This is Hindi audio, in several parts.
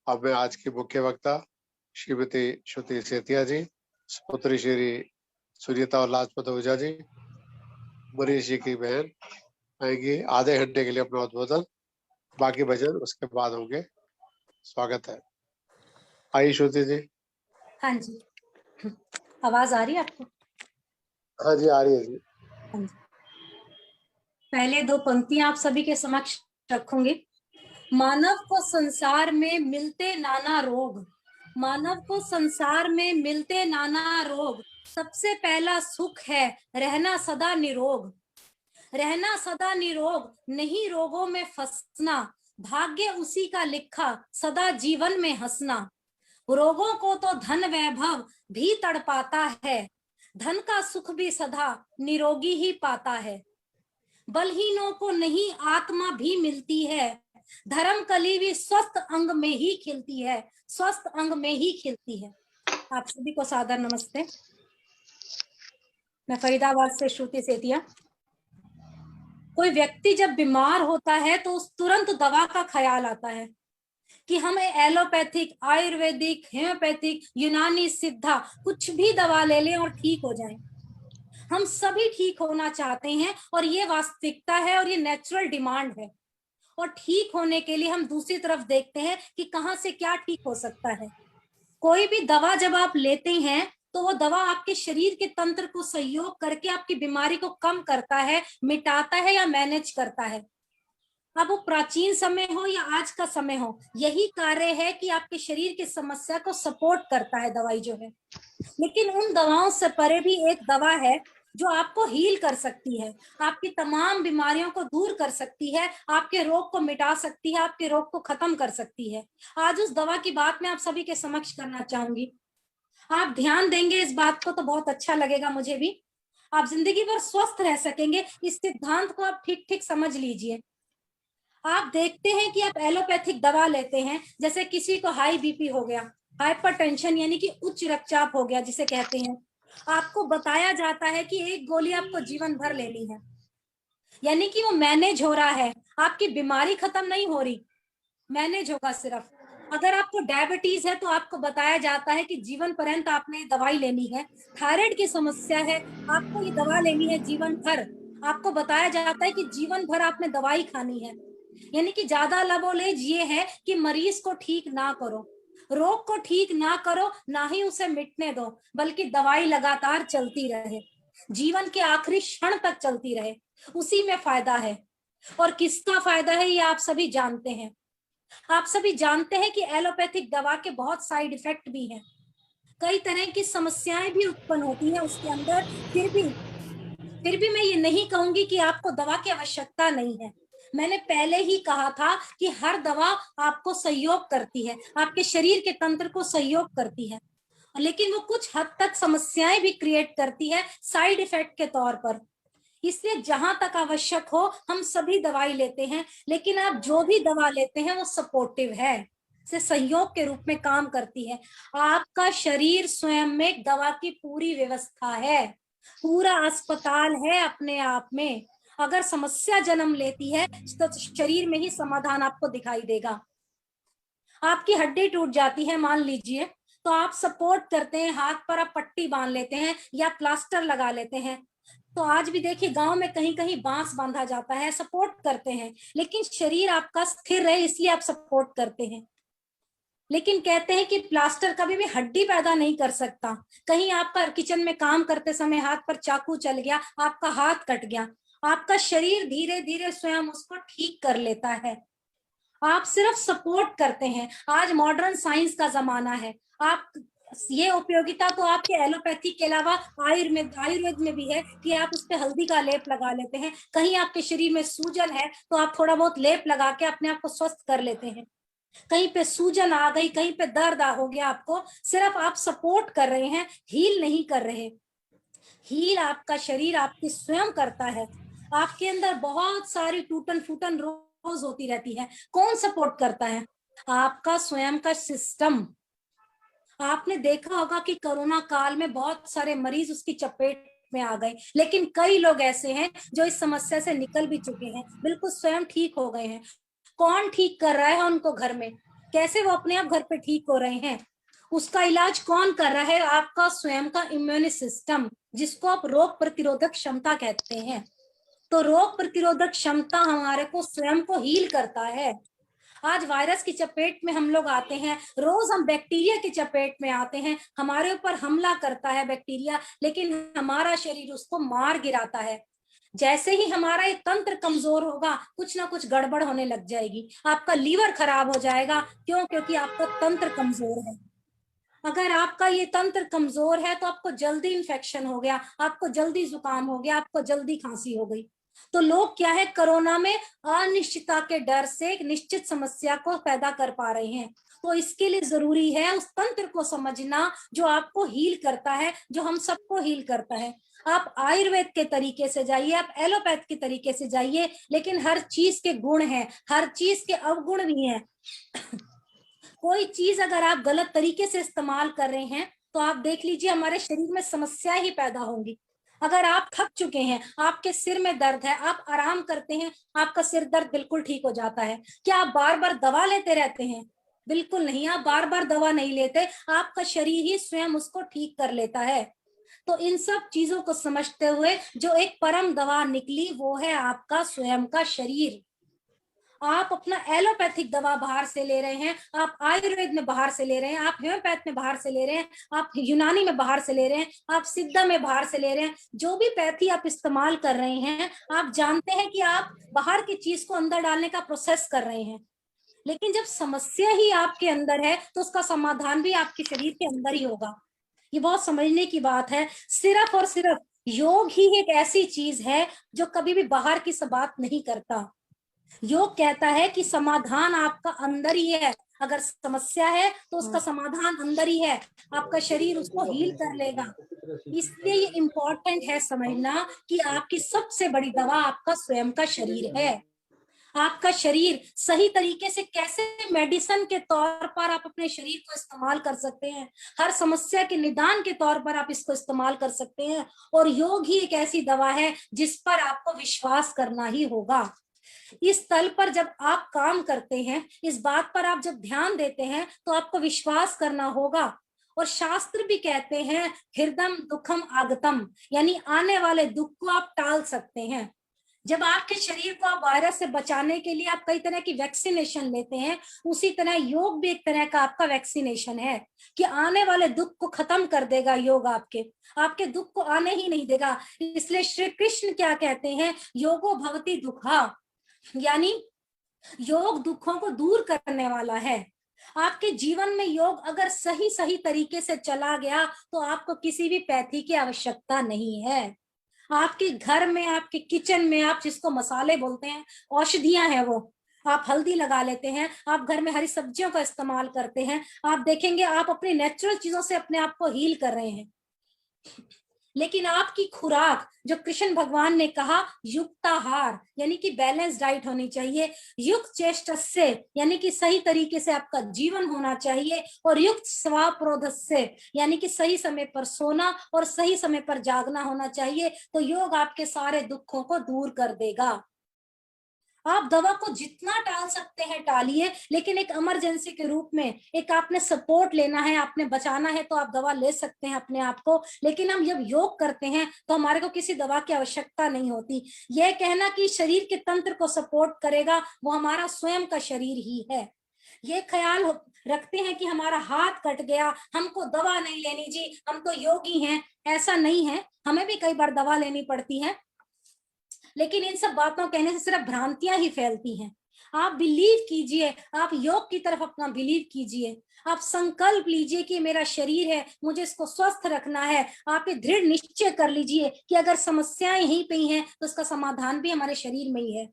अब मैं आज की मुख्य वक्ता श्रीमती श्रुति सेतिया जी, पुत्री श्री सुनीता और लाजपत ओझा जी, मनीष जी की बहन आएंगी आधे घंटे के लिए अपना उद्बोधन, बाकी भजन उसके बाद होंगे। स्वागत है। आइए श्रुति जी। हाँ जी, आवाज आ रही है आपको? हाँ जी, आ रही है जी। हाँ जी। पहले दो पंक्तियां आप सभी के समक्ष रखूंगी। मानव को संसार में मिलते नाना रोग, मानव को संसार में मिलते नाना रोग, सबसे पहला सुख है रहना सदा निरोग। रहना सदा निरोग, नहीं रोगों में फंसना, भाग्य उसी का लिखा सदा जीवन में हंसना। रोगों को तो धन वैभव भी तड़पाता है, धन का सुख भी सदा निरोगी ही पाता है। बलहीनों को नहीं आत्मा भी मिलती है, धर्म कली भी स्वस्थ अंग में ही खिलती है, स्वस्थ अंग में ही खिलती है। आप सभी को सादर नमस्ते। मैं फरीदाबाद से श्रुति सेतिया। कोई व्यक्ति जब बीमार होता है तो उस तुरंत दवा का ख्याल आता है कि हमें एलोपैथिक, आयुर्वेदिक, हेम्योपैथिक, यूनानी, सिद्धा कुछ भी दवा ले लें और ठीक हो जाए। हम सभी ठीक होना चाहते हैं और ये वास्तविकता है और ये नेचुरल डिमांड है। और ठीक होने के लिए हम दूसरी तरफ देखते हैं कि कहां से क्या ठीक हो सकता है। कोई भी दवा जब आप लेते हैं तो वो दवा आपके शरीर के तंत्र को सहयोग करके आपकी बीमारी को कम करता है, मिटाता है या मैनेज करता है। अब वो प्राचीन समय हो या आज का समय हो, यही कार्य है कि आपके शरीर की समस्या को सपोर्ट करता है दवाई जो है। लेकिन उन दवाओं से परे भी एक दवा है जो आपको हील कर सकती है, आपकी तमाम बीमारियों को दूर कर सकती है, आपके रोग को मिटा सकती है, आपके रोग को खत्म कर सकती है। आज उस दवा की बात मैं आप सभी के समक्ष करना चाहूंगी। आप ध्यान देंगे इस बात को तो बहुत अच्छा लगेगा मुझे भी। आप जिंदगी भर स्वस्थ रह सकेंगे, इस सिद्धांत को आप ठीक ठीक समझ लीजिए। आप देखते हैं कि आप एलोपैथिक दवा लेते हैं, जैसे किसी को हाई बीपी हो गया, हाइपरटेंशन यानी कि उच्च रक्तचाप हो गया जिसे कहते हैं, आपको बताया जाता है कि एक गोली आपको जीवन भर लेनी है, यानी कि वो मैनेज हो रहा है, आपकी बीमारी खत्म नहीं हो रही, मैनेज होगा सिर्फ। अगर आपको डायबिटीज है तो आपको बताया जाता है कि जीवन पर्यंत आपने दवाई लेनी है। थायराइड की समस्या है, आपको ये दवा लेनी है जीवन भर, आपको बताया जाता है कि जीवन भर आपने दवाई खानी है। यानी कि ज्यादा लबोलेज ये है कि मरीज को ठीक ना करो, रोग को ठीक ना करो, ना ही उसे मिटने दो, बल्कि दवाई लगातार चलती रहे, जीवन के आखिरी क्षण तक चलती रहे, उसी में फायदा है। और किसका फायदा है ये आप सभी जानते हैं। आप सभी जानते हैं कि एलोपैथिक दवा के बहुत साइड इफेक्ट भी हैं, कई तरह की समस्याएं भी उत्पन्न होती हैं उसके अंदर। फिर भी मैं ये नहीं कहूंगी कि आपको दवा की आवश्यकता नहीं है। मैंने पहले ही कहा था कि हर दवा आपको सहयोग करती है, आपके शरीर के तंत्र को सहयोग करती है, लेकिन वो कुछ हद तक समस्याएं भी क्रिएट करती है साइड इफेक्ट के तौर पर। इसलिए जहां तक आवश्यक हो हम सभी दवाई लेते हैं, लेकिन आप जो भी दवा लेते हैं वो सपोर्टिव है, से सहयोग के रूप में काम करती है। आपका शरीर स्वयं में दवा की पूरी व्यवस्था है, पूरा अस्पताल है अपने आप में। अगर समस्या जन्म लेती है तो शरीर में ही समाधान आपको दिखाई देगा। आपकी हड्डी टूट जाती है मान लीजिए, तो आप सपोर्ट करते हैं, हाथ पर आप पट्टी बांध लेते हैं या प्लास्टर लगा लेते हैं। तो आज भी देखिए गांव में कहीं कहीं बांस बांधा जाता है, सपोर्ट करते हैं, लेकिन शरीर आपका स्थिर रहे इसलिए आप सपोर्ट करते हैं। लेकिन कहते हैं कि प्लास्टर कभी भी हड्डी पैदा नहीं कर सकता। कहीं आपका किचन में काम करते समय हाथ पर चाकू चल गया, आपका हाथ कट गया, आपका शरीर धीरे धीरे स्वयं उसको ठीक कर लेता है, आप सिर्फ सपोर्ट करते हैं। आज मॉडर्न साइंस का जमाना है, आप ये उपयोगिता तो आपके एलोपैथी के अलावा आयुर्वेद में भी है कि आप उस पर हल्दी का लेप लगा लेते हैं। कहीं आपके शरीर में सूजन है तो आप थोड़ा बहुत लेप लगा के अपने आप को स्वस्थ कर लेते हैं। कहीं पे सूजन आ गई, कहीं पे दर्द हो गया आपको, सिर्फ आप सपोर्ट कर रहे हैं, हील नहीं कर रहे। हील आपका शरीर आपकी स्वयं करता है। आपके अंदर बहुत सारी टूटन फूटन रोज होती रहती है, कौन सपोर्ट करता है? आपका स्वयं का सिस्टम। आपने देखा होगा कि कोरोना काल में बहुत सारे मरीज उसकी चपेट में आ गए, लेकिन कई लोग ऐसे हैं जो इस समस्या से निकल भी चुके हैं, बिल्कुल स्वयं ठीक हो गए हैं। कौन ठीक कर रहा है उनको घर में? कैसे वो अपने आप घर पे ठीक हो रहे हैं? उसका इलाज कौन कर रहा है? आपका स्वयं का इम्यून सिस्टम, जिसको आप रोग प्रतिरोधक क्षमता कहते हैं। तो रोग प्रतिरोधक क्षमता हमारे को स्वयं को हील करता है। आज वायरस की चपेट में हम लोग आते हैं, रोज हम बैक्टीरिया की चपेट में आते हैं, हमारे ऊपर हमला करता है बैक्टीरिया, लेकिन हमारा शरीर उसको मार गिराता है। जैसे ही हमारा ये तंत्र कमजोर होगा, कुछ ना कुछ गड़बड़ होने लग जाएगी, आपका लीवर खराब हो जाएगा। क्यों? क्योंकि आपका तंत्र कमजोर है। अगर आपका ये तंत्र कमजोर है तो आपको जल्दी इन्फेक्शन हो गया, आपको जल्दी जुकाम हो गया, आपको जल्दी खांसी हो गई। तो लोग क्या है, कोरोना में अनिश्चितता के डर से एक निश्चित समस्या को पैदा कर पा रहे हैं। तो इसके लिए जरूरी है उस तंत्र को समझना जो आपको हील करता है, जो हम सबको हील करता है। आप आयुर्वेद के तरीके से जाइए, आप एलोपैथ के तरीके से जाइए, लेकिन हर चीज के गुण हैं, हर चीज के अवगुण भी हैं। कोई चीज अगर आप गलत तरीके से इस्तेमाल कर रहे हैं तो आप देख लीजिए हमारे शरीर में समस्या ही पैदा होंगी। अगर आप थक चुके हैं, आपके सिर में दर्द है, आप आराम करते हैं, आपका सिर दर्द बिल्कुल ठीक हो जाता है। क्या आप बार बार दवा लेते रहते हैं? बिल्कुल नहीं, आप बार बार दवा नहीं लेते, आपका शरीर ही स्वयं उसको ठीक कर लेता है। तो इन सब चीजों को समझते हुए जो एक परम दवा निकली वो है आपका स्वयं का शरीर। आप अपना एलोपैथिक दवा बाहर से ले रहे हैं, आप आयुर्वेद में बाहर से ले रहे हैं, आप होम्योपैथ में बाहर से ले रहे हैं, आप यूनानी में बाहर से ले रहे हैं, आप सिद्धा में बाहर से ले रहे हैं। जो भी पैथी आप इस्तेमाल कर रहे हैं, आप जानते हैं कि आप बाहर की चीज को अंदर डालने का प्रोसेस कर रहे हैं। लेकिन जब समस्या ही आपके अंदर है तो उसका समाधान भी आपके शरीर के अंदर ही होगा। ये बहुत समझने की बात है। सिर्फ और सिर्फ योग ही एक ऐसी चीज है जो कभी भी बाहर की सब बात नहीं करता। योग कहता है कि समाधान आपका अंदर ही है। अगर समस्या है तो उसका समाधान अंदर ही है, आपका शरीर उसको हील कर लेगा। इसलिए ये इम्पोर्टेंट है समझना कि आपकी सबसे बड़ी दवा आपका स्वयं का शरीर है। आपका शरीर सही तरीके से कैसे मेडिसिन के तौर पर आप अपने शरीर को इस्तेमाल कर सकते हैं, हर समस्या के निदान के तौर पर आप इसको इस्तेमाल कर सकते हैं। और योग ही एक ऐसी दवा है जिस पर आपको विश्वास करना ही होगा। इस तल पर जब आप काम करते हैं, इस बात पर आप जब ध्यान देते हैं, तो आपको विश्वास करना होगा। और शास्त्र भी कहते हैं हृदम दुखम आगतम, यानी आने वाले दुख को आप टाल सकते हैं। जब आपके शरीर को आप वायरस से बचाने के लिए आप कई तरह की वैक्सीनेशन लेते हैं, उसी तरह योग भी एक तरह का आपका वैक्सीनेशन है कि आने वाले दुख को खत्म कर देगा योग, आपके आपके दुख को आने ही नहीं देगा। इसलिए श्री कृष्ण क्या कहते हैं, योगो भवति दुखा, यानी योग दुखों को दूर करने वाला है। आपके जीवन में योग अगर सही सही तरीके से चला गया तो आपको किसी भी पैथी की आवश्यकता नहीं है। आपके घर में, आपके किचन में, आप जिसको मसाले बोलते हैं, औषधियां हैं वो, आप हल्दी लगा लेते हैं, आप घर में हरी सब्जियों का इस्तेमाल करते हैं, आप देखेंगे आप अपनी नेचुरल चीजों से अपने आप को हील कर रहे हैं। लेकिन आपकी खुराक, जो कृष्ण भगवान ने कहा युक्ताहार, यानी कि बैलेंस डाइट होनी चाहिए, युक्त चेष्टस्य, यानी कि सही तरीके से आपका जीवन होना चाहिए, और युक्त स्वाप्रोधस्य, यानी कि सही समय पर सोना और सही समय पर जागना होना चाहिए। तो योग आपके सारे दुखों को दूर कर देगा। आप दवा को जितना टाल सकते हैं टालिए, लेकिन एक इमरजेंसी के रूप में, एक आपने सपोर्ट लेना है, आपने बचाना है, तो आप दवा ले सकते हैं अपने आप को। लेकिन हम जब योग करते हैं तो हमारे को किसी दवा की आवश्यकता नहीं होती। यह कहना कि शरीर के तंत्र को सपोर्ट करेगा, वो हमारा स्वयं का शरीर ही है। ये ख्याल रखते हैं कि हमारा हाथ कट गया, हमको दवा नहीं लेनी जी, हम तो योगी हैं। ऐसा नहीं है, हमें भी कई बार दवा लेनी पड़ती है। लेकिन इन सब बातों कहने से सिर्फ भ्रांतियां ही फैलती हैं। आप बिलीव कीजिए, आप योग की तरफ अपना बिलीव कीजिए, आप संकल्प लीजिए कि मेरा शरीर है, मुझे इसको स्वस्थ रखना है। आप ये दृढ़ निश्चय कर लीजिए कि अगर समस्याएं यहीं पे ही हैं तो उसका समाधान भी हमारे शरीर में ही है।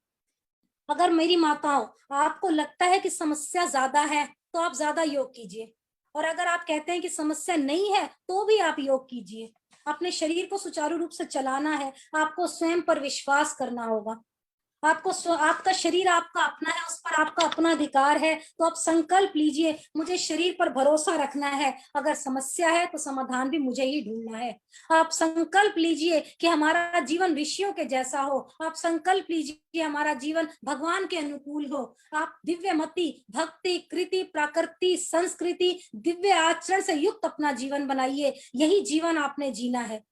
अगर मेरी माताओं, आपको लगता है कि समस्या ज्यादा है तो आप ज्यादा योग कीजिए, और अगर आप कहते हैं कि समस्या नहीं है तो भी आप योग कीजिए। अपने शरीर को सुचारू रूप से चलाना है, आपको स्वयं पर विश्वास करना होगा। आपका शरीर आपका अपना है, उस पर आपका अपना अधिकार है। तो आप संकल्प लीजिए, मुझे शरीर पर भरोसा रखना है, अगर समस्या है तो समाधान भी मुझे ही ढूंढना है। आप संकल्प लीजिए कि हमारा जीवन ऋषियों के जैसा हो। आप संकल्प लीजिए कि हमारा जीवन भगवान के अनुकूल हो। आप दिव्यमति, भक्ति, कृति, प्राकृति, संस्कृति, दिव्य आचरण से युक्त अपना जीवन बनाइए। यही जीवन आपने जीना है।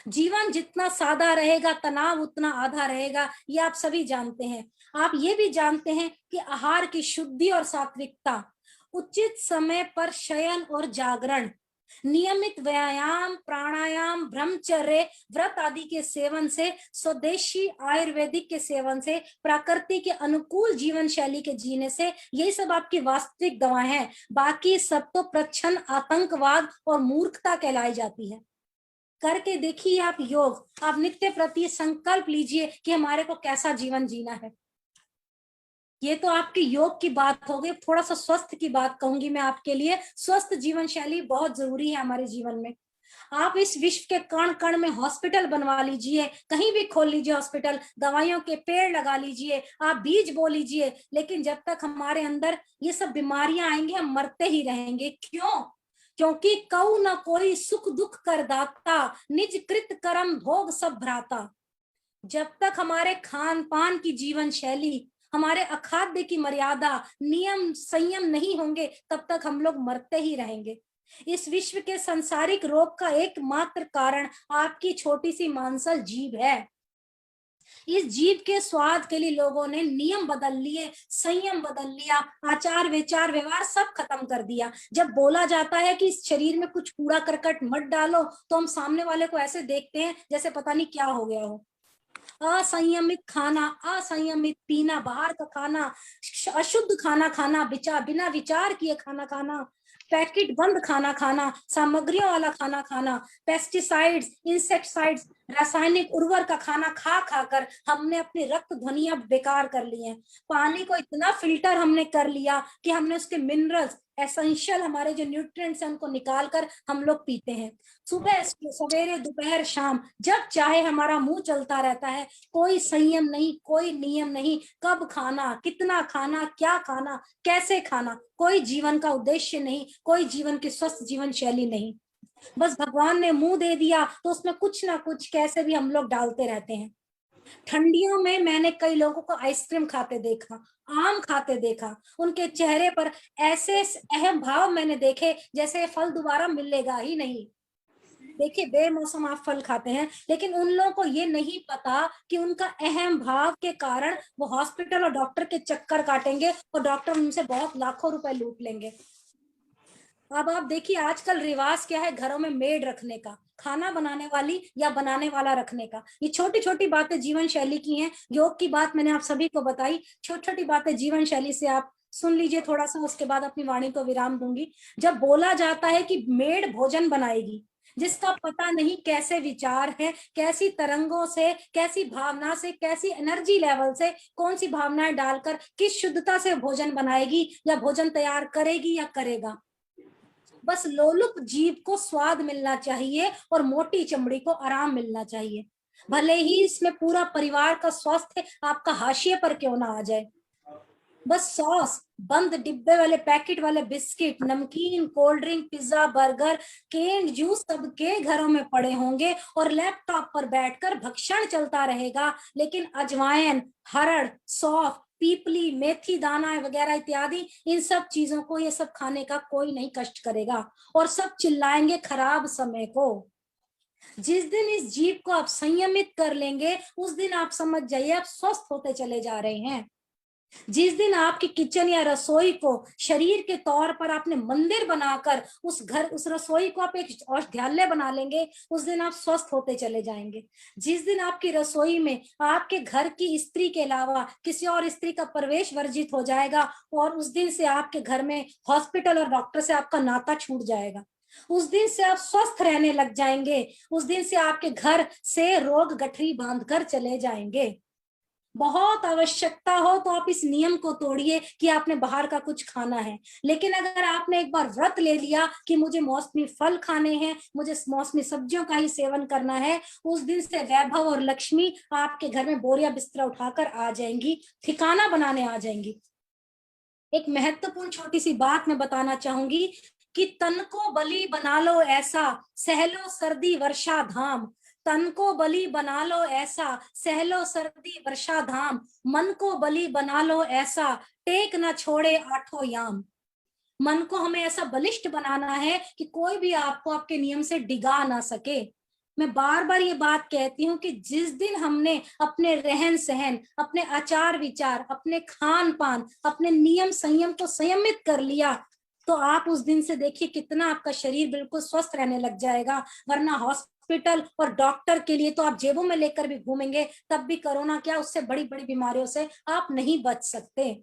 जीवन जितना सादा रहेगा, तनाव उतना आधा रहेगा, ये आप सभी जानते हैं। आप ये भी जानते हैं कि आहार की शुद्धि और सात्विकता, उचित समय पर शयन और जागरण, नियमित व्यायाम, प्राणायाम, ब्रह्मचर्य, व्रत आदि के सेवन से, स्वदेशी आयुर्वेदिक के सेवन से, प्रकृति के अनुकूल जीवन शैली के जीने से, यही सब आपकी वास्तविक दवाएं हैं। बाकी सब तो प्रच्छन्न आतंकवाद और मूर्खता कहलाई जाती है। करके देखिए आप योग, आप नित्य प्रति संकल्प लीजिए कि हमारे को कैसा जीवन जीना है। ये तो आपकी योग की बात हो गई। थोड़ा सा स्वस्थ की बात कहूंगी मैं आपके लिए। स्वस्थ जीवन शैली बहुत जरूरी है हमारे जीवन में। आप इस विश्व के कण कण में हॉस्पिटल बनवा लीजिए, कहीं भी खोल लीजिए हॉस्पिटल, दवाइयों के पेड़ लगा लीजिए, आप बीज बो लीजिए, लेकिन जब तक हमारे अंदर ये सब बीमारियां आएंगी हम मरते ही रहेंगे। क्यों? क्योंकि कऊ न कोई सुख दुख कर दाता, निज कृत कर्म भोग सब भ्राता। जब तक हमारे खान पान की जीवन शैली, हमारे अखाद्य की मर्यादा, नियम संयम नहीं होंगे, तब तक हम लोग मरते ही रहेंगे। इस विश्व के सांसारिक रोग का एकमात्र कारण आपकी छोटी सी मांसल जीभ है। इस जीव के स्वाद के लिए लोगों ने नियम बदल लिए, संयम बदल लिया, आचार विचार व्यवहार सब खत्म कर दिया। जब बोला जाता है कि इस शरीर में कुछ कूड़ा करकट मत डालो, तो हम सामने वाले को ऐसे देखते हैं जैसे पता नहीं क्या हो गया हो। असंयमित खाना, असंयमित पीना, बाहर का खाना, अशुद्ध खाना खाना, बिना विचार किए खाना खाना, पैकेट बंद खाना खाना, सामग्रियों वाला खाना खाना, पेस्टिसाइड्स, इंसेक्टिसाइड्स, रासायनिक उर्वरक का खाना खा खाकर हमने अपनी रक्त ध्वनियां बेकार कर ली हैं। पानी को इतना फिल्टर हमने कर लिया कि हमने उसके मिनरल्स, एसेंशियल हमारे जो न्यूट्रिएंट्स हैं उनको निकाल कर हम लोग पीते हैं। सुबह सवेरे दोपहर शाम जब चाहे हमारा मुंह चलता रहता है। कोई संयम नहीं, कोई नियम नहीं, कब खाना, कितना खाना, क्या खाना, कैसे खाना, कोई जीवन का उद्देश्य नहीं, कोई जीवन की स्वस्थ जीवन शैली नहीं। बस भगवान ने मुंह दे दिया तो उसमें कुछ ना कुछ कैसे भी हम लोग डालते रहते हैं। ठंडियों में मैंने कई लोगों को आइसक्रीम खाते देखा, आम खाते देखा, उनके चेहरे पर ऐसे अहम भाव मैंने देखे जैसे फल दोबारा मिलेगा ही नहीं। देखिए बेमौसम आप फल खाते हैं, लेकिन उन लोगों को ये नहीं पता कि उनका अहम भाव के कारण वो हॉस्पिटल और डॉक्टर के चक्कर काटेंगे और डॉक्टर उनसे बहुत लाखों रुपए लूट लेंगे। अब आप देखिए आजकल रिवाज क्या है घरों में मेड रखने का, खाना बनाने वाली या बनाने वाला रखने का। ये छोटी छोटी बातें जीवन शैली की हैं। योग की बात मैंने आप सभी को बताई, छोटी छोटी बातें जीवन शैली से आप सुन लीजिए थोड़ा सा, उसके बाद अपनी वाणी को विराम दूंगी। जब बोला जाता है कि मेड भोजन बनाएगी, जिसका पता नहीं कैसे विचार है, कैसी तरंगों से, कैसी भावना से, कैसी एनर्जी लेवल से, कौन सी भावनाएं डालकर किस शुद्धता से भोजन बनाएगी या भोजन तैयार करेगी या करेगा। बस लोलुप जीभ को स्वाद मिलना चाहिए और मोटी चमड़ी को आराम मिलना चाहिए। भले ही इसमें पूरा परिवार का स्वास्थ्य आपका हाशिए पर क्यों ना आ जाए। बस सॉस, बंद डिब्बे वाले पैकेट वाले बिस्किट, नमकीन, cold drink, pizza, burger, can juice सबके घरों में पड़े होंगे और लैपटॉप पर बैठकर भक्षण चलता रहेगा। लेकिन अजवाइन, हरड़, सौंफ, पीपली, मेथी दाना वगैरह इत्यादि, इन सब चीजों को, ये सब खाने का कोई नहीं कष्ट करेगा और सब चिल्लाएंगे खराब समय को। जिस दिन इस जीव को आप संयमित कर लेंगे, उस दिन आप समझ जाइए आप स्वस्थ होते चले जा रहे हैं। जिस दिन आपकी किचन या रसोई को शरीर के तौर पर आपने मंदिर बनाकर उस रसोई को आप एक औषधालय बना लेंगे, उस दिन आप स्वस्थ होते चले जाएंगे। जिस दिन आपकी रसोई में आपके घर की स्त्री के अलावा किसी और स्त्री का प्रवेश वर्जित हो जाएगा और उस दिन से आपके घर में हॉस्पिटल और डॉक्टर से आपका नाता छूट जाएगा। उस दिन से आप स्वस्थ रहने लग जाएंगे। उस दिन से आपके घर से रोग गठरी बांधकर चले जाएंगे। बहुत आवश्यकता हो तो आप इस नियम को तोड़िए कि आपने बाहर का कुछ खाना है। लेकिन अगर आपने एक बार व्रत ले लिया कि मुझे मौसमी फल खाने हैं, मुझे मौसमी सब्जियों का ही सेवन करना है, उस दिन से वैभव और लक्ष्मी आपके घर में बोरिया बिस्तरा उठाकर आ जाएंगी, ठिकाना बनाने आ जाएंगी। एक महत्वपूर्ण छोटी सी बात मैं बताना चाहूंगी कि तन को बलि बना लो ऐसा, सहलो सर्दी वर्षा धाम। तन को बलि बना लो ऐसा, सहलो सर्दी वर्षा धाम। मन को बलि बना लो ऐसा, टेक न छोड़े आठों याम। मन को हमें ऐसा बलिष्ठ बनाना है कि कोई भी आपको आपके नियम से डिगा ना सके। मैं बार बार ये बात कहती हूँ कि जिस दिन हमने अपने रहन सहन, अपने आचार विचार, अपने खान पान, अपने नियम संयम को संयमित कर लिया, तो आप उस दिन से देखिए कितना आपका शरीर बिल्कुल स्वस्थ रहने लग जाएगा। वरना हॉस्पिटल और डॉक्टर के लिए तो आप जेबों में लेकर भी घूमेंगे, तब भी कोरोना क्या, उससे बड़ी बड़ी बीमारियों से आप नहीं बच सकते।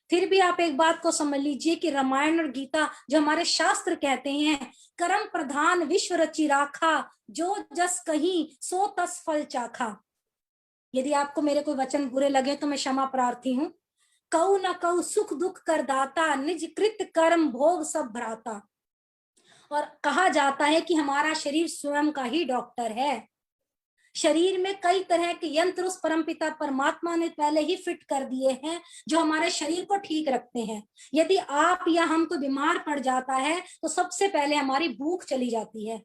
फिर भी आप एक बात को समझ लीजिए कि रामायण और गीता जो हमारे शास्त्र कहते हैं, कर्म प्रधान विश्व रचि राखा, जो जस कहीं सो तस फल चाखा। यदि आपको मेरे कोई वचन बुरे लगे तो मैं क्षमा प्रार्थी हूं। कऊ न कऊ सुख दुख कर दाता, निज कृत कर्म भोग सब भ्राता। और कहा जाता है कि हमारा शरीर स्वयं का ही डॉक्टर है। शरीर में कई तरह के यंत्र उस परमपिता परमात्मा ने पहले ही फिट कर दिए हैं जो हमारे शरीर को ठीक रखते हैं। यदि आप या हम कोई बीमार पड़ जाता है तो सबसे पहले हमारी भूख चली जाती है,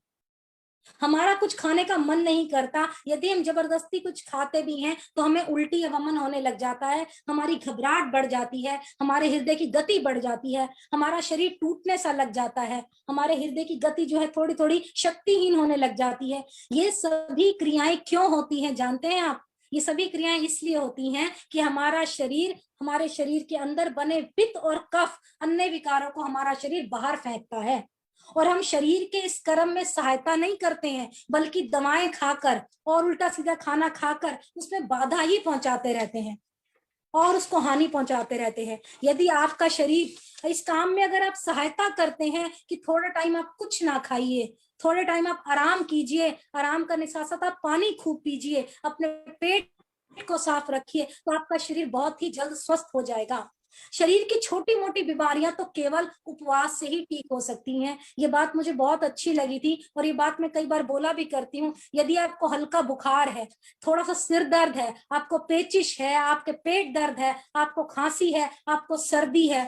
हमारा कुछ खाने का मन नहीं करता। यदि हम जबरदस्ती कुछ खाते भी हैं तो हमें उल्टी या वमन होने लग जाता है, हमारी घबराहट बढ़ जाती है, हमारे हृदय की गति बढ़ जाती है, हमारा शरीर टूटने सा लग जाता है, हमारे हृदय की गति जो है थोड़ी थोड़ी शक्तिहीन होने लग जाती है। ये सभी क्रियाएं क्यों होती हैं जानते हैं आप? ये सभी क्रियाएं इसलिए होती हैं कि हमारे शरीर के अंदर बने पित्त और कफ अन्य विकारों को हमारा शरीर बाहर फेंकता है। और हम शरीर के इस कर्म में सहायता नहीं करते हैं, बल्कि दवाएं खाकर और उल्टा सीधा खाना खाकर उसमें बाधा ही पहुंचाते रहते हैं और उसको हानि पहुंचाते रहते हैं। यदि आपका शरीर इस काम में अगर आप सहायता करते हैं कि थोड़ा टाइम आप कुछ ना खाइए, थोड़े टाइम आप आराम कीजिए, आराम करने के साथ साथ आप पानी खूब पीजिए, अपने पेट को साफ रखिए, तो आपका शरीर बहुत ही जल्द स्वस्थ हो जाएगा। शरीर की छोटी मोटी बीमारियां तो केवल उपवास से ही ठीक हो सकती हैं। ये बात मुझे बहुत अच्छी लगी थी और ये बात मैं कई बार बोला भी करती हूँ। यदि आपको हल्का बुखार है, थोड़ा सा सिर दर्द है, आपको पेचिश है, आपके पेट दर्द है, आपको खांसी है, आपको सर्दी है,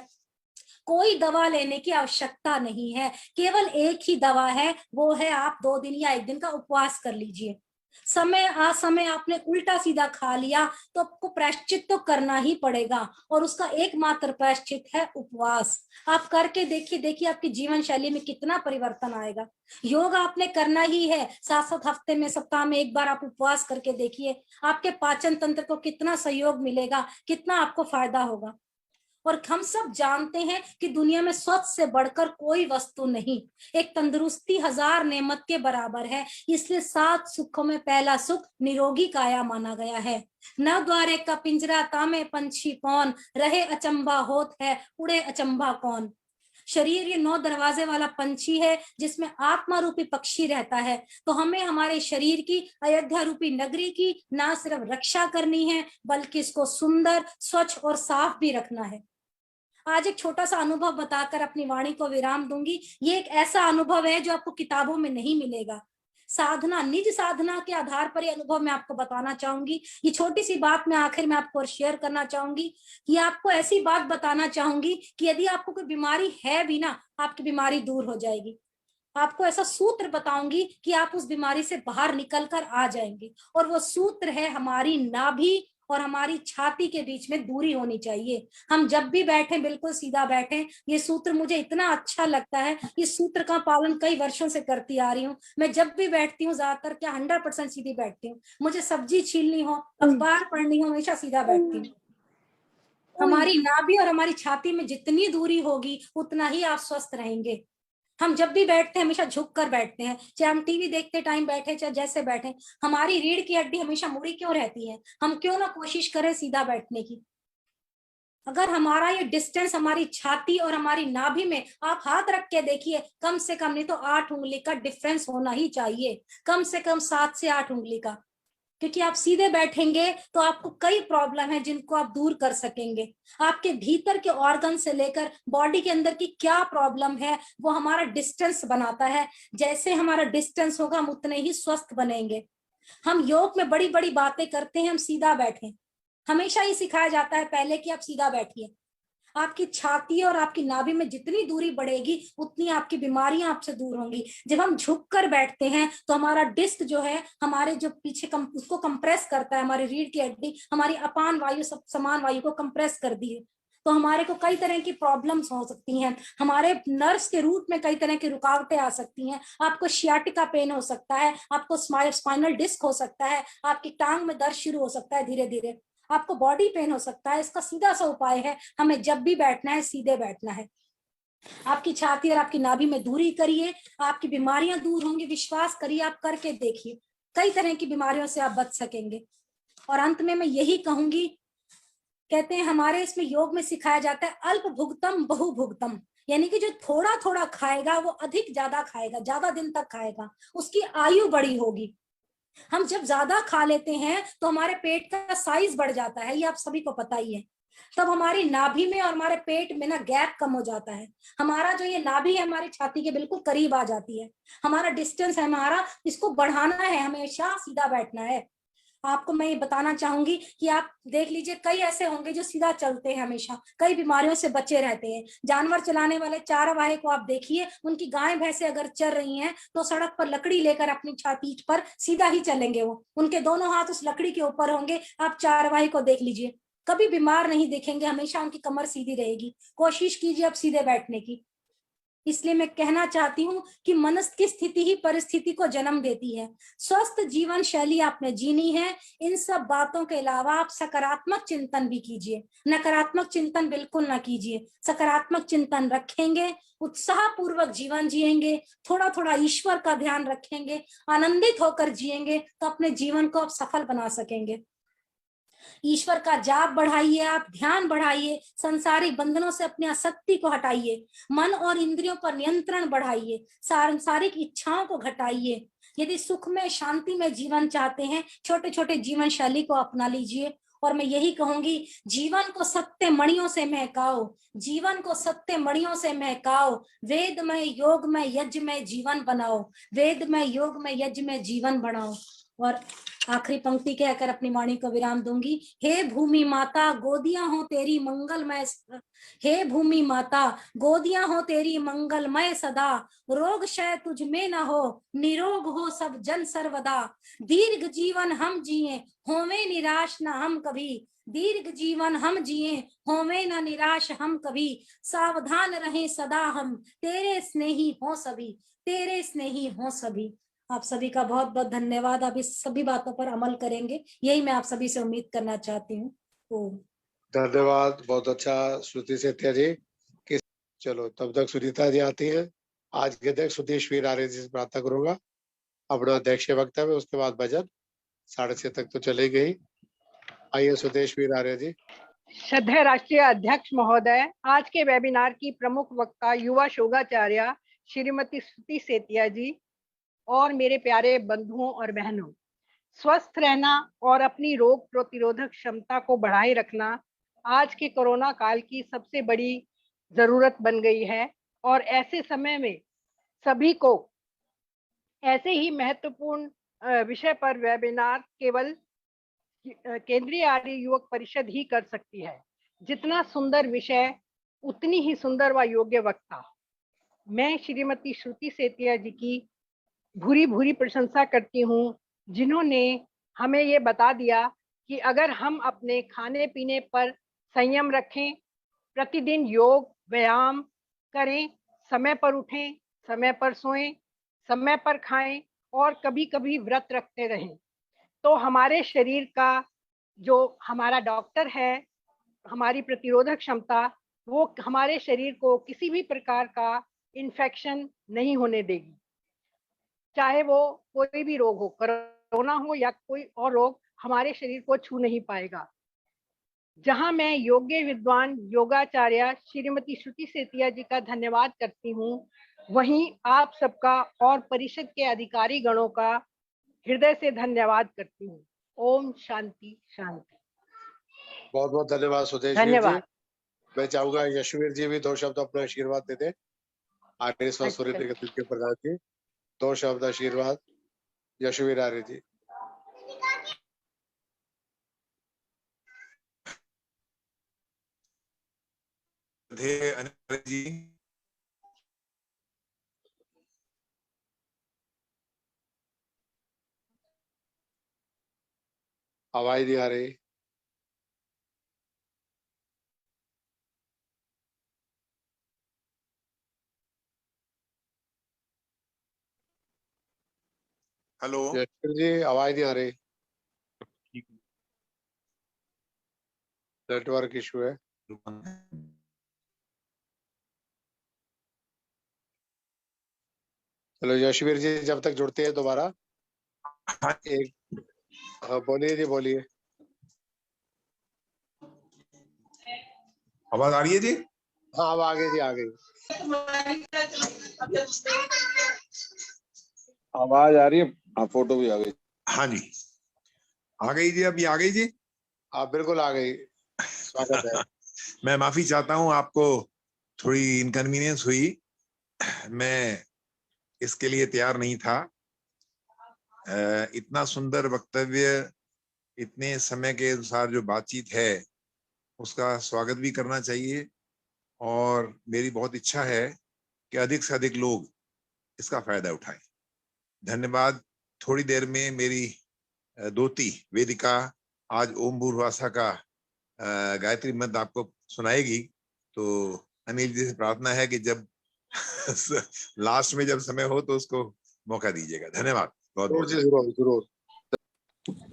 कोई दवा लेने की आवश्यकता नहीं है। केवल एक ही दवा है, वो है आप 2 दिन या 1 दिन का उपवास कर लीजिए। समय असमय आपने उल्टा सीधा खा लिया तो आपको प्रायश्चित तो करना ही पड़ेगा, और उसका एकमात्र प्रायश्चित है उपवास। आप करके देखिए, देखिए आपकी जीवन शैली में कितना परिवर्तन आएगा। योग आपने करना ही है, 7-7 हफ्ते में, सप्ताह में 1 बार आप उपवास करके देखिए, आपके पाचन तंत्र को कितना सहयोग मिलेगा, कितना आपको फायदा होगा। और हम सब जानते हैं कि दुनिया में स्वास्थ्य से बढ़कर कोई वस्तु नहीं। एक तंदुरुस्ती 1000 नेमत के बराबर है। इसलिए 7 सुखों में पहला सुख निरोगी काया माना गया है। न द्वारे का पिंजरा तामे पंछी कौन, रहे अचंभा होत है उड़े अचंभा कौन। शरीर ये 9 दरवाजे वाला पंछी है जिसमें आत्मा रूपी पक्षी रहता है। तो हमें हमारे शरीर की, अयोध्या रूपी नगरी की ना सिर्फ रक्षा करनी है, बल्कि इसको सुंदर, स्वच्छ और साफ भी रखना है। आज एक छोटा सा अनुभव बताकर अपनी वाणी को विराम दूंगी। ये एक ऐसा अनुभव है जो आपको किताबों में नहीं मिलेगा। साधना, निज साधना के आधार पर ये अनुभव मैं आपको बताना चाहूंगी। ये छोटी सी बात मैं आखिर में आपको शेयर करना चाहूंगी। ये आपको ऐसी बात बताना चाहूंगी कि यदि आपको कोई बीमारी है भी ना, आपकी बीमारी दूर हो जाएगी। आपको ऐसा सूत्र बताऊंगी कि आप उस बीमारी से बाहर निकल कर आ जाएंगे। और वो सूत्र है, हमारी नाभि और हमारी छाती के बीच में दूरी होनी चाहिए। हम जब भी बैठे बिल्कुल सीधा बैठे। ये सूत्र मुझे इतना अच्छा लगता है, इस सूत्र का पालन कई वर्षों से करती आ रही हूँ। मैं जब भी बैठती हूँ, ज्यादातर क्या 100% सीधी बैठती हूँ। मुझे सब्जी छीलनी हो, अखबार पढ़नी हो, हमेशा सीधा बैठती हूँ। हमारी नाभि और हमारी छाती में जितनी दूरी होगी उतना ही आप स्वस्थ रहेंगे। हम जब भी बैठते हैं हमेशा झुक कर बैठते हैं, चाहे हम टीवी देखते टाइम बैठे, चाहे जैसे बैठे। हमारी रीढ़ की हड्डी हमेशा मुड़ी क्यों रहती है? हम क्यों ना कोशिश करें सीधा बैठने की। अगर हमारा ये डिस्टेंस हमारी छाती और हमारी नाभि में आप हाथ रख के देखिए, कम से कम नहीं तो 8 उंगली का डिफरेंस होना ही चाहिए, कम से कम 7 से 8 उंगली का। क्योंकि आप सीधे बैठेंगे तो आपको कई प्रॉब्लम है जिनको आप दूर कर सकेंगे। आपके भीतर के ऑर्गन से लेकर बॉडी के अंदर की क्या प्रॉब्लम है वो हमारा डिस्टेंस बनाता है। जैसे हमारा डिस्टेंस होगा हम उतने ही स्वस्थ बनेंगे। हम योग में बड़ी बड़ी बातें करते हैं, हम सीधा बैठे, हमेशा ही सिखाया जाता है पहले कि आप सीधा बैठिए। आपकी छाती और आपकी नाभि में जितनी दूरी बढ़ेगी उतनी आपकी बीमारियां आपसे दूर होंगी। जब हम झुक कर बैठते हैं तो हमारा डिस्क जो है हमारे जो पीछे उसको कंप्रेस करता है, हमारी रीढ़ की हड्डी हमारी अपान वायु सब समान वायु को कंप्रेस कर दी है, तो हमारे को कई तरह की प्रॉब्लम्स हो सकती हैं। हमारे नर्व्स के रूट में कई तरह की रुकावटें आ सकती हैं। आपको शियाटिका पेन हो सकता है, आपको स्पाइनल डिस्क हो सकता है, आपकी टांग में दर्द शुरू हो सकता है, धीरे धीरे आपको बॉडी पेन हो सकता है। इसका सीधा सा उपाय है, हमें जब भी बैठना है सीधे बैठना है। आपकी छाती और आपकी नाभि में दूरी करिए, आपकी बीमारियां दूर होंगी। विश्वास करिए, आप करके देखिए, कई तरह की बीमारियों से आप बच सकेंगे। और अंत में मैं यही कहूंगी, कहते हैं हमारे इसमें योग में सिखाया जाता है अल्प भुगतम बहु भुगतम, यानी कि जो थोड़ा थोड़ा खाएगा वो अधिक ज्यादा खाएगा, ज्यादा दिन तक खाएगा, उसकी आयु बड़ी होगी। हम जब ज्यादा खा लेते हैं तो हमारे पेट का साइज बढ़ जाता है, ये आप सभी को पता ही है। तब हमारी नाभि में और हमारे पेट में ना गैप कम हो जाता है। हमारा जो ये नाभि है हमारी छाती के बिल्कुल करीब आ जाती है। हमारा डिस्टेंस है हमारा, इसको बढ़ाना है, हमेशा सीधा बैठना है। आपको मैं ये बताना चाहूंगी कि आप देख लीजिए, कई ऐसे होंगे जो सीधा चलते हैं, हमेशा कई बीमारियों से बचे रहते हैं। जानवर चलाने वाले चारवाहे को आप देखिए, उनकी गाय भैंसे अगर चल रही हैं तो सड़क पर लकड़ी लेकर अपनी छाती पर सीधा ही चलेंगे, वो उनके दोनों हाथ उस लकड़ी के ऊपर होंगे। आप चारवाहे को देख लीजिए, कभी बीमार नहीं दिखेंगे, हमेशा उनकी कमर सीधी रहेगी। कोशिश कीजिए अब सीधे बैठने की। इसलिए मैं कहना चाहती हूँ कि मनुष्य की स्थिति ही परिस्थिति को जन्म देती है। स्वस्थ जीवन शैली आपने जीनी है। इन सब बातों के अलावा आप सकारात्मक चिंतन भी कीजिए, नकारात्मक चिंतन बिल्कुल ना कीजिए। सकारात्मक चिंतन रखेंगे, उत्साह पूर्वक जीवन जिएंगे, थोड़ा थोड़ा ईश्वर का ध्यान रखेंगे, आनंदित होकर जिएंगे, तो अपने जीवन को आप सफल बना सकेंगे। ईश्वर का जाप बढ़ाइए, आप ध्यान बढ़ाइए, संसारिक बंधनों से अपनी आसक्ति को हटाइए, मन और इंद्रियों पर नियंत्रण बढ़ाइए, सांसारिक इच्छाओं को घटाइए। यदि सुख में शांति में जीवन चाहते हैं, छोटे छोटे जीवन शैली को अपना लीजिए। और मैं यही कहूंगी, जीवन को सत्य मणियों से महकाओ, जीवन को सत्य मणियों से महकाओ। वेदमय योगमय यज्ञमय जीवन बनाओ, वेदमय योगमय यज्ञमय जीवन बनाओ। और आखिरी पंक्ति कहकर अपनी वाणी को विराम दूंगी। हे भूमि माता गोदियां हो तेरी मंगलमय, हे भूमि माता गोदियां हो तेरी मंगलमय सदा, रोग शय तुझ में न हो, निरोग हो सब जन सर्वदा। दीर्घ जीवन हम जिए, होवे निराश न हम कभी, दीर्घ जीवन हम जिए, होवे न निराश हम कभी। सावधान रहे सदा हम, तेरे स्नेही हो सभी, तेरे स्नेही हो सभी। आप सभी का बहुत बहुत धन्यवाद। आप इस सभी बातों पर अमल करेंगे, यही मैं आप सभी से उम्मीद करना चाहती हूँ। ओम। धन्यवाद, बहुत अच्छा श्रुति सेतिया जी। कि चलो तब तक सुनीता जी आती हैं। आज के अध्यक्ष सुदेश वीर आर्य जी से प्रार्थना करूंगा अपना अध्यक्ष वक्तव्य, उसके बाद भजन 6:30 तक तो चलेगी ही। आइए सुदेश वीर आर्य जी। श्रद्धेय राष्ट्रीय अध्यक्ष महोदय, आज के वेबिनार की प्रमुख वक्ता युवा शोभाचार्य श्रीमती श्रुति सेतिया जी और मेरे प्यारे बंधुओं और बहनों, स्वस्थ रहना और अपनी रोग प्रतिरोधक क्षमता को बढ़ाए रखना आज के कोरोना काल की सबसे बड़ी जरूरत बन गई है। और ऐसे समय में सभी को ऐसे ही महत्वपूर्ण विषय पर वेबिनार केवल केंद्रीय आर्य युवक परिषद ही कर सकती है। जितना सुंदर विषय उतनी ही सुंदर व योग्य वक्ता। मैं श्रीमती श्रुति सेतिया जी की भूरी भूरी प्रशंसा करती हूँ, जिन्होंने हमें ये बता दिया कि अगर हम अपने खाने पीने पर संयम रखें, प्रतिदिन योग व्यायाम करें, समय पर उठें, समय पर सोएं, समय पर खाएं और कभी कभी व्रत रखते रहें, तो हमारे शरीर का जो हमारा डॉक्टर है, हमारी प्रतिरोधक क्षमता, वो हमारे शरीर को किसी भी प्रकार का इन्फेक्शन नहीं होने देगी। चाहे वो कोई भी रोग हो, कोरोना हो या कोई और रोग, हमारे शरीर को छू नहीं पाएगा। जहां मैं योग्य विद्वान योगाचार्य श्रीमती श्रुति सेतिया जी का धन्यवाद करती हूँ, वहीं आप सबका और परिषद के अधिकारी गणों का हृदय से धन्यवाद करती हूँ। ओम शांति शांति। बहुत बहुत धन्यवाद सुदेश वीर जी। धन्यवाद। मैं चाहूंगा यशवीर जी भी 2 शब्द अपना आशीर्वाद दे दें। आर्य अच्छा। सुरेंद्र के के प्रधान जी 2 शब्द आशीर्वाद। यशवीर आर्य जी। अनिल जी, आवाज नहीं आ रही। हेलो। यशवीर जी आवाज नहीं आ रही। नेटवर्क इशू है। चलो यशवीर जी जब तक जुड़ते हैं दोबारा एक। हाँ बोलिए जी बोलिए। आवाज आ रही है जी? हाँ अब आ गई जी आ गई। आवाज आ रही है। हाँ फोटो भी आ गई। हाँ जी आ गई जी, अभी आ गई जी। आप बिल्कुल आ गई। स्वागत है। मैं माफी चाहता हूँ, आपको थोड़ी इनकन्वीनियंस हुई। मैं इसके लिए तैयार नहीं था। इतना सुंदर वक्तव्य, इतने समय के अनुसार जो बातचीत है उसका स्वागत भी करना चाहिए और मेरी बहुत इच्छा है कि अधिक से अधिक लोग इसका फायदा उठाएं। धन्यवाद। थोड़ी देर में मेरी दोती वेदिका आज ओम भूर्वासा का गायत्री मंत्र आपको सुनाएगी। तो अनिल जी से प्रार्थना है कि जब लास्ट में जब समय हो तो उसको मौका दीजिएगा। धन्यवाद बहुत जरूर बहुत। जी जरूर जरूर।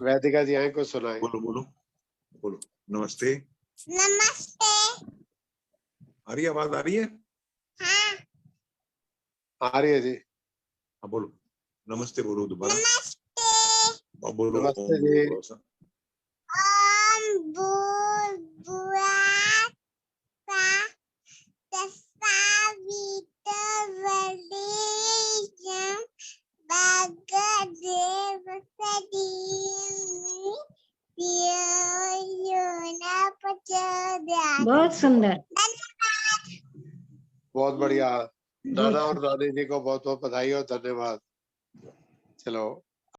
वैदिका जी आए को सुनाए। बोलो बोलो बोलो। नमस्ते। नमस्ते। आ रही है आवाज? आ रही है? आ रही है जी। हाँ बोलो। नमस्ते बोलो दोबारा। नमस्ते। और बोलो नमस्ते ओम जी। भूर्भुवः। ओम भूर्भुवः तत्सवितुर्वरेण्यं भर्गोदेवस्य धियो यो न प्रचोदयात्। बहुत सुंदर। बहुत बढ़िया। नाना और नानी जी को बहुत बहुत बधाई और धन्यवाद। चलो